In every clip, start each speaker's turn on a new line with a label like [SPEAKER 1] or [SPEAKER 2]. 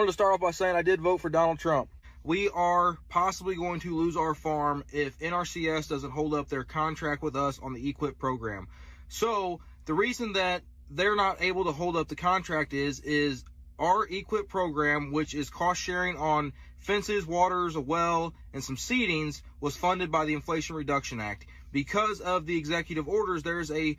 [SPEAKER 1] wanted to start off by saying I did vote for Donald Trump. We are possibly going to lose our farm if NRCS doesn't hold up their contract with us on the EQIP program. So the reason that they're not able to hold up the contract is our EQIP program, which is cost sharing on fences, waters, a well, and some seedings, was funded by the Inflation Reduction Act. Because of the executive orders, there is a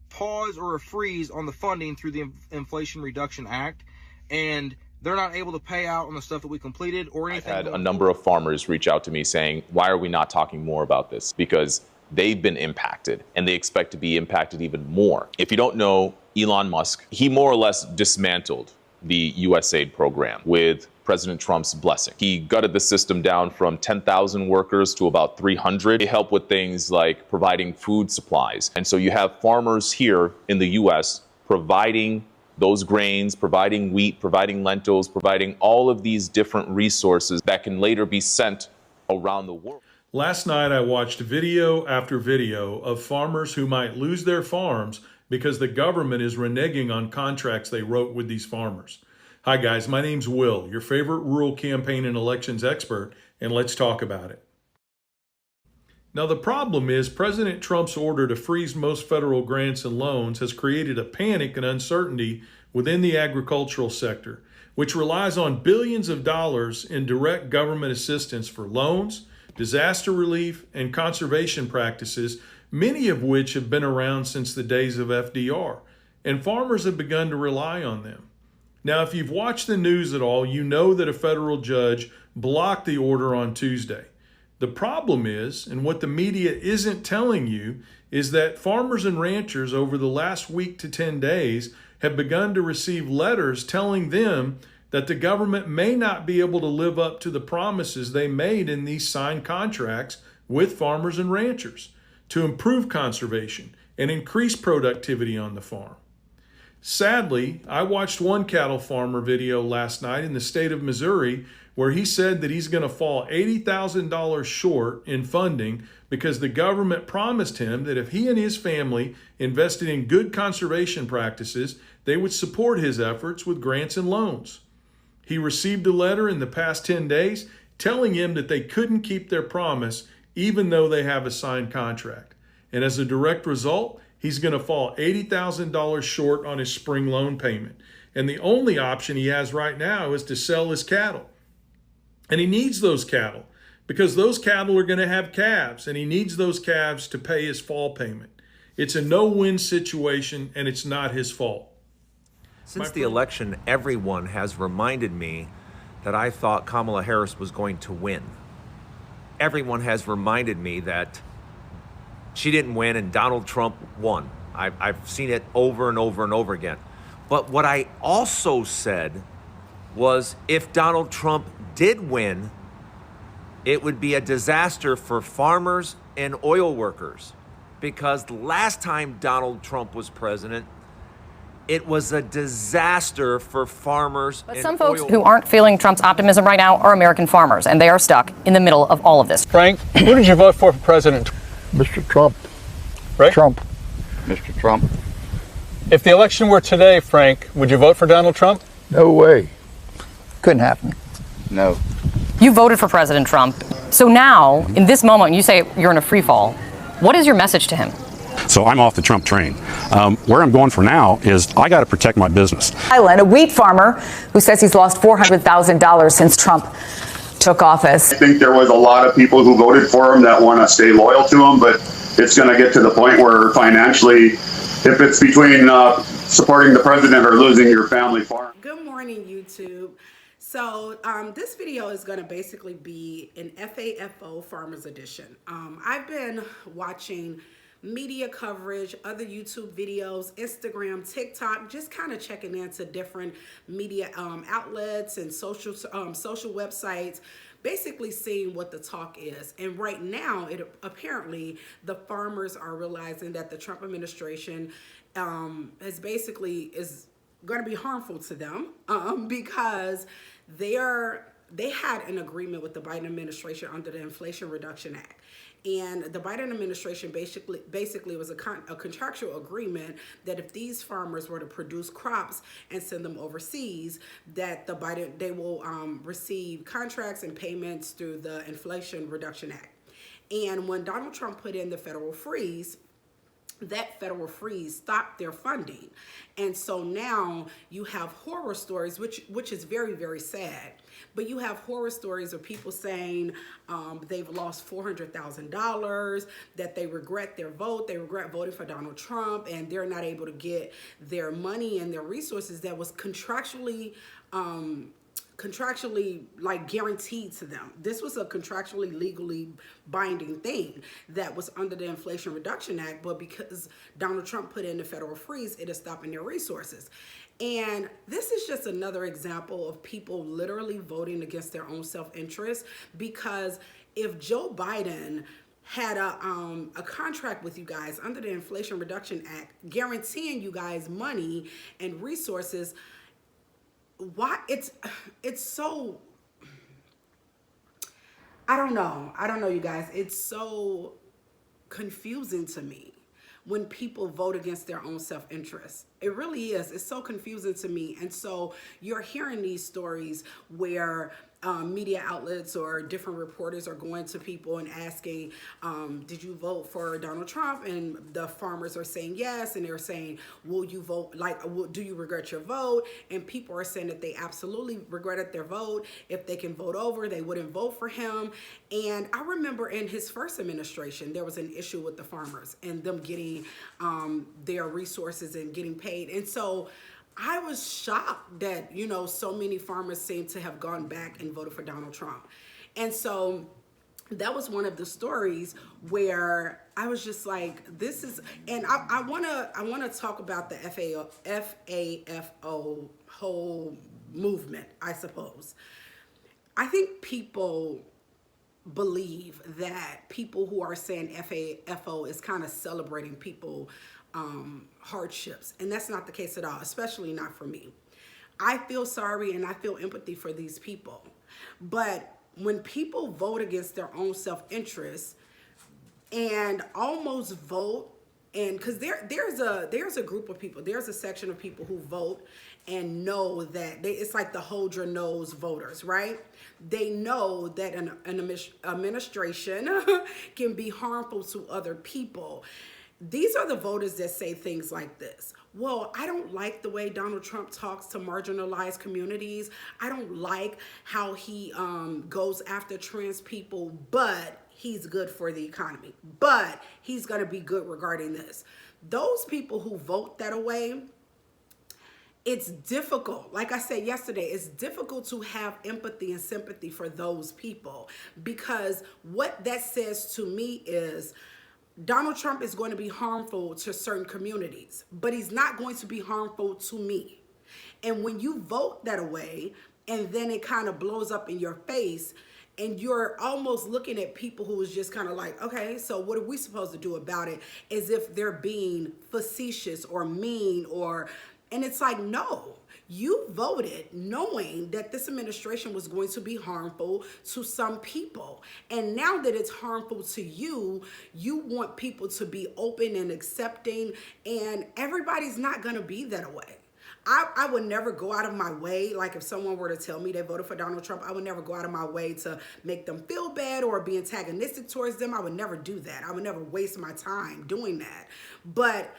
[SPEAKER 1] pause or a freeze on the funding through the Inflation Reduction Act, and they're not able to pay out on the stuff that we completed or anything.
[SPEAKER 2] I've had a number of farmers reach out to me saying, why are we not talking more about this? Because they've been impacted and they expect to be impacted even more. If you don't know Elon Musk, he more or less dismantled the USAID program with President Trump's blessing. He gutted the system down from 10,000 workers to about 300. They help with things like providing food supplies. And so you have farmers here in the US providing those grains, providing wheat, providing lentils, providing all of these different resources that can later be sent around the world.
[SPEAKER 3] Last night I watched video after video of farmers who might lose their farms because the government is reneging on contracts they wrote with these farmers. Hi guys, my name's Will, your favorite rural campaign and elections expert, and let's talk about it. Now the problem is President Trump's order to freeze most federal grants and loans has created a panic and uncertainty within the agricultural sector, which relies on billions of dollars in direct government assistance for loans, disaster relief, and conservation practices, many of which have been around since the days of FDR, and farmers have begun to rely on them. Now, if you've watched the news at all, you know that a federal judge blocked the order on Tuesday. The problem is, and what the media isn't telling you, is that farmers and ranchers over the last week to 10 days have begun to receive letters telling them that the government may not be able to live up to the promises they made in these signed contracts with farmers and ranchers to improve conservation and increase productivity on the farm. Sadly, I watched one cattle farmer video last night in the state of Missouri where he said that he's going to fall $80,000 short in funding because the government promised him that if he and his family invested in good conservation practices, they would support his efforts with grants and loans. He received a letter in the past 10 days telling him that they couldn't keep their promise even though they have a signed contract. And as a direct result, he's going to fall $80,000 short on his spring loan payment. And the only option he has right now is to sell his cattle. And he needs those cattle because those cattle are going to have calves, and he needs those calves to pay his fall payment. It's a no-win situation, and it's not his fault.
[SPEAKER 4] Since the election, everyone has reminded me that I thought Kamala Harris was going to win. Everyone has reminded me that she didn't win and Donald Trump won. I've seen it over and over and over again. But what I also said was if Donald Trump did win, it would be a disaster for farmers and oil workers. Because the last time Donald Trump was president, it was a disaster for farmers.
[SPEAKER 5] But some folks who aren't feeling Trump's optimism right now are American farmers, and they are stuck in the middle of all of this.
[SPEAKER 6] Frank, who did you vote for president?
[SPEAKER 7] Mr. Trump.
[SPEAKER 6] Right?
[SPEAKER 7] Trump. Mr. Trump.
[SPEAKER 6] If the election were today, Frank, would you vote for Donald Trump?
[SPEAKER 7] No way. Couldn't happen. No.
[SPEAKER 5] You voted for President Trump. So now, in this moment, you say you're in a free fall. What is your message to him?
[SPEAKER 8] So I'm off the Trump train. Where I'm going for now is I got to protect my business.
[SPEAKER 9] A wheat farmer who says he's lost $400,000 since Trump took office.
[SPEAKER 10] I think there was a lot of people who voted for him that want to stay loyal to him, but it's going to get to the point where financially, if it's between supporting the president or losing your family farm.
[SPEAKER 11] Good morning, YouTube. So this video is going to basically be an FAFO Farmers Edition. I've been watching media coverage, other YouTube videos, Instagram, TikTok, just kind of checking into different media outlets and social websites, basically seeing what the talk is. And right now, apparently the farmers are realizing that the Trump administration is going to be harmful to them because they had an agreement with the Biden administration under the Inflation Reduction Act. And the Biden administration basically was a contractual agreement that if these farmers were to produce crops and send them overseas, that they will receive contracts and payments through the Inflation Reduction Act. And when Donald Trump put in the federal freeze, that federal freeze stopped their funding. And so now you have horror stories, which is very, very sad. But you have horror stories of people saying they've lost $400,000, that they regret their vote, they regret voting for Donald Trump, and they're not able to get their money and their resources that was contractually like guaranteed to them. This was a contractually legally binding thing that was under the Inflation Reduction Act, but because Donald Trump put in the federal freeze, it is stopping their resources. And this is just another example of people literally voting against their own self-interest, because if Joe Biden had a contract with you guys under the Inflation Reduction Act guaranteeing you guys money and resources, why it's so, I don't know you guys, it's so confusing to me when people vote against their own self-interest. It really is. It's so confusing to me. And so you're hearing these stories where media outlets or different reporters are going to people and asking, did you vote for Donald Trump? And the farmers are saying yes, and they're saying, will you vote, do you regret your vote? And people are saying that they absolutely regretted their vote. If they can vote over, they wouldn't vote for him. And I remember in his first administration, there was an issue with the farmers and them getting their resources and getting paid. And so I was shocked that, so many farmers seem to have gone back and voted for Donald Trump. And so that was one of the stories where I was just like, this is, and I wanna talk about the FAFO whole movement, I suppose. I think people believe that people who are saying FAFO is kind of celebrating people hardships, and that's not the case at all, especially not for me. I feel sorry and I feel empathy for these people, but when people vote against their own self-interest and almost vote, and because there's a group of people, there's a section of people who vote and know that it's like the hold your nose voters, right? They know that an administration can be harmful to other people. These are the voters that say things like this. Well, I don't like the way Donald Trump talks to marginalized communities. I don't like how he goes after trans people, but he's good for the economy. But he's going to be good regarding this. Those people who vote that way, it's difficult. Like I said yesterday, it's difficult to have empathy and sympathy for those people, because what that says to me is Donald Trump is going to be harmful to certain communities, but he's not going to be harmful to me. And when you vote that way, and then it kind of blows up in your face, and you're almost looking at people who is just kind of like, okay, so what are we supposed to do about it? As if they're being facetious or mean, and it's like, no. You voted knowing that this administration was going to be harmful to some people. And now that it's harmful to you, you want people to be open and accepting, and everybody's not going to be that way. I would never go out of my way, like if someone were to tell me they voted for Donald Trump, I would never go out of my way to make them feel bad or be antagonistic towards them. I would never do that. I would never waste my time doing that. But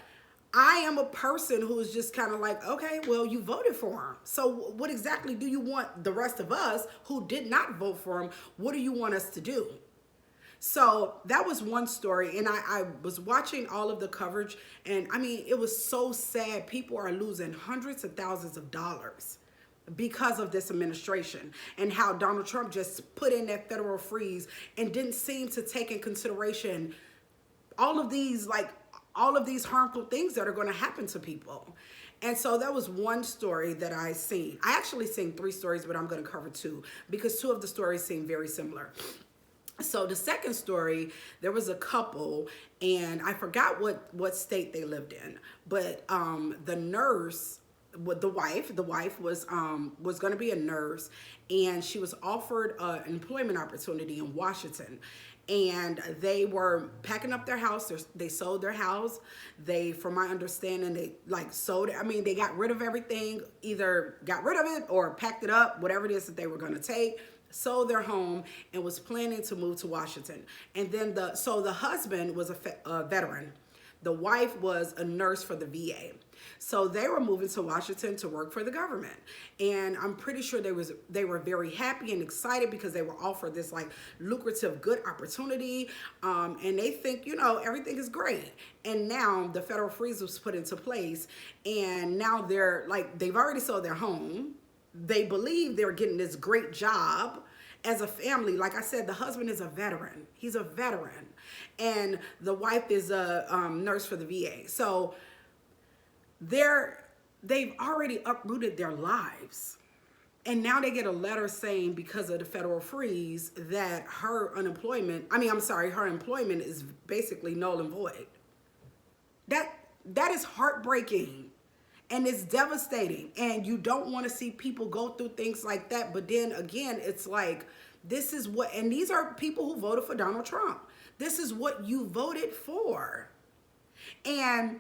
[SPEAKER 11] I am a person who is just kind of like, okay, well, you voted for him. So what exactly do you want the rest of us who did not vote for him, what do you want us to do? So that was one story. And I was watching all of the coverage, and I mean, it was so sad. People are losing hundreds of thousands of dollars because of this administration, and how Donald Trump just put in that federal freeze and didn't seem to take in consideration all of these harmful things that are going to happen to people. And so that was one story that I seen. I actually seen 3 stories, but I'm going to cover 2 because 2 of the stories seem very similar. So the second story, there was a couple, and I forgot what state they lived in, but the nurse, the wife was going to be a nurse, and she was offered an employment opportunity in Washington. and they were packing up their house. They sold their house. They, from my understanding, they like sold it. I mean, they got rid of everything, either got rid of it or packed it up, whatever it is that they were going to take, sold their home, and was planning to move to Washington. And then the husband was a veteran. The wife was a nurse for the VA. So they were moving to Washington to work for the government. And I'm pretty sure they were very happy and excited because they were offered this like lucrative, good opportunity. And they think, you know, everything is great. And now the federal freeze was put into place. And now they're like, they've already sold their home. They believe they're getting this great job as a family. Like I said, the husband is a veteran. He's a veteran. And the wife is a nurse for the VA. So they've already uprooted their lives. And now they get a letter saying because of the federal freeze that her employment is basically null and void. That is heartbreaking. And it's devastating. And you don't want to see people go through things like that. But then again, it's like, this is what, and these are people who voted for Donald Trump. This is what you voted for. And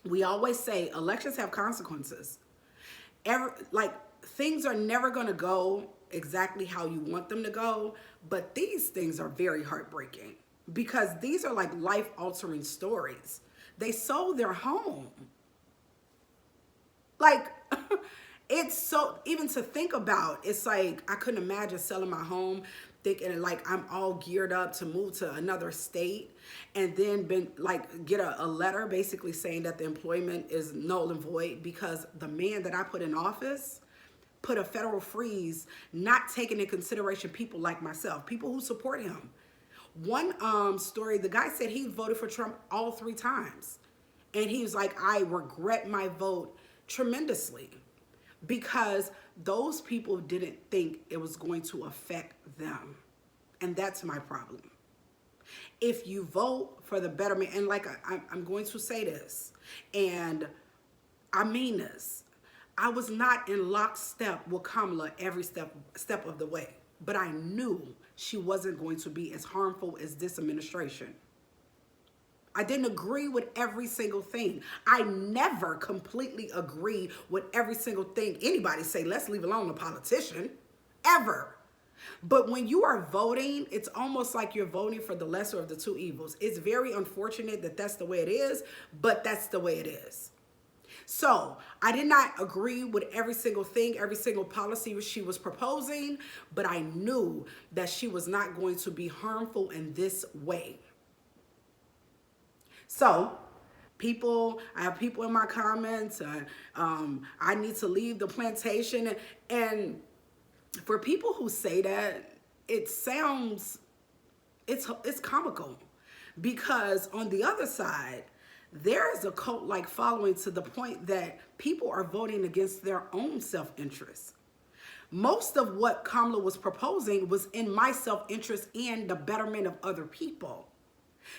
[SPEAKER 11] we always say elections have consequences. Things are never going to go exactly how you want them to go. But these things are very heartbreaking because these are like life-altering stories. They sold their home. Like, it's so, even to think about, it's like, I couldn't imagine selling my home thinking like I'm all geared up to move to another state and then get a letter basically saying that the employment is null and void because the man that I put in office put a federal freeze, not taking into consideration people like myself, people who support him. One story, the guy said he voted for Trump all 3 times. And he was like, I regret my vote tremendously because those people didn't think it was going to affect them. And that's my problem. If you vote for the betterment, and like I'm going to say this, and I mean this, I was not in lockstep with Kamala every step of the way, but I knew she wasn't going to be as harmful as this administration. I didn't agree with every single thing. I never completely agree with every single thing anybody say, let's leave alone a politician, ever. But when you are voting, it's almost like you're voting for the lesser of the 2 evils. It's very unfortunate that that's the way it is, but that's the way it is. So I did not agree with every single thing, every single policy she was proposing, but I knew that she was not going to be harmful in this way. So I have people in my comments, I need to leave the plantation. And for people who say that, it sounds, it's comical because on the other side, there is a cult-like following to the point that people are voting against their own self-interest. Most of what Kamala was proposing was in my self-interest and the betterment of other people.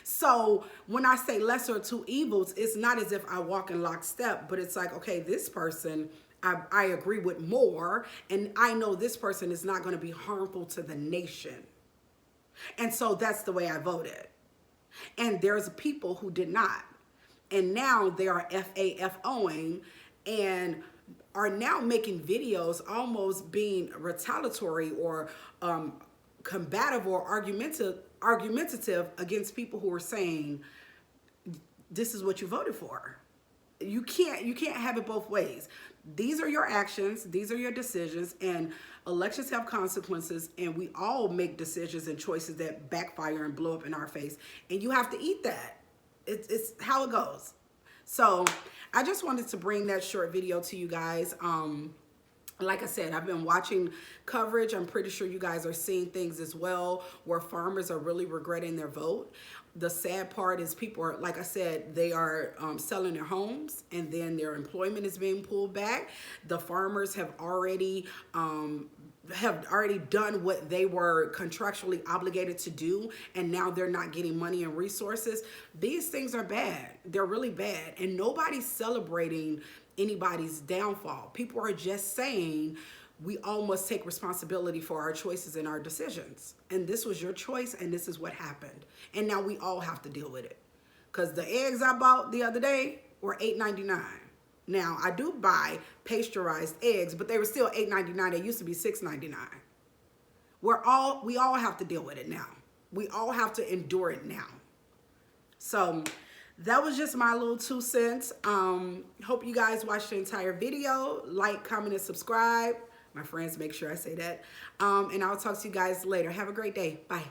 [SPEAKER 11] So when I say lesser of 2 evils, it's not as if I walk in lockstep, but it's like, okay, this person I agree with more, and I know this person is not going to be harmful to the nation. And so that's the way I voted. And there's people who did not. And now they are FAFOing and are now making videos almost being retaliatory or combative or argumentative against people who are saying, this is what you voted for. You can't have it both ways. These are your actions, these are your decisions, and elections have consequences, and we all make decisions and choices that backfire and blow up in our face, and you have to eat that. It's how it goes. So I just wanted to bring that short video to you guys. Like I said, I've been watching coverage. I'm pretty sure you guys are seeing things as well where farmers are really regretting their vote. The sad part is people are, like I said, they are selling their homes and then their employment is being pulled back. The farmers have already done what they were contractually obligated to do, and now they're not getting money and resources. These things are bad. They're really bad, and nobody's celebrating anybody's downfall. People are just saying we all must take responsibility for our choices and our decisions. And this was your choice, and this is what happened. And now we all have to deal with it. Because the eggs I bought the other day were $8.99. Now, I do buy pasteurized eggs, but they were still $8.99. They used to be $6.99. We all have to deal with it now. We all have to endure it now. So that was just my little 2 cents. Hope you guys watched the entire video. Like, comment, and subscribe. My friends, make sure I say that. And I'll talk to you guys later. Have a great day. Bye.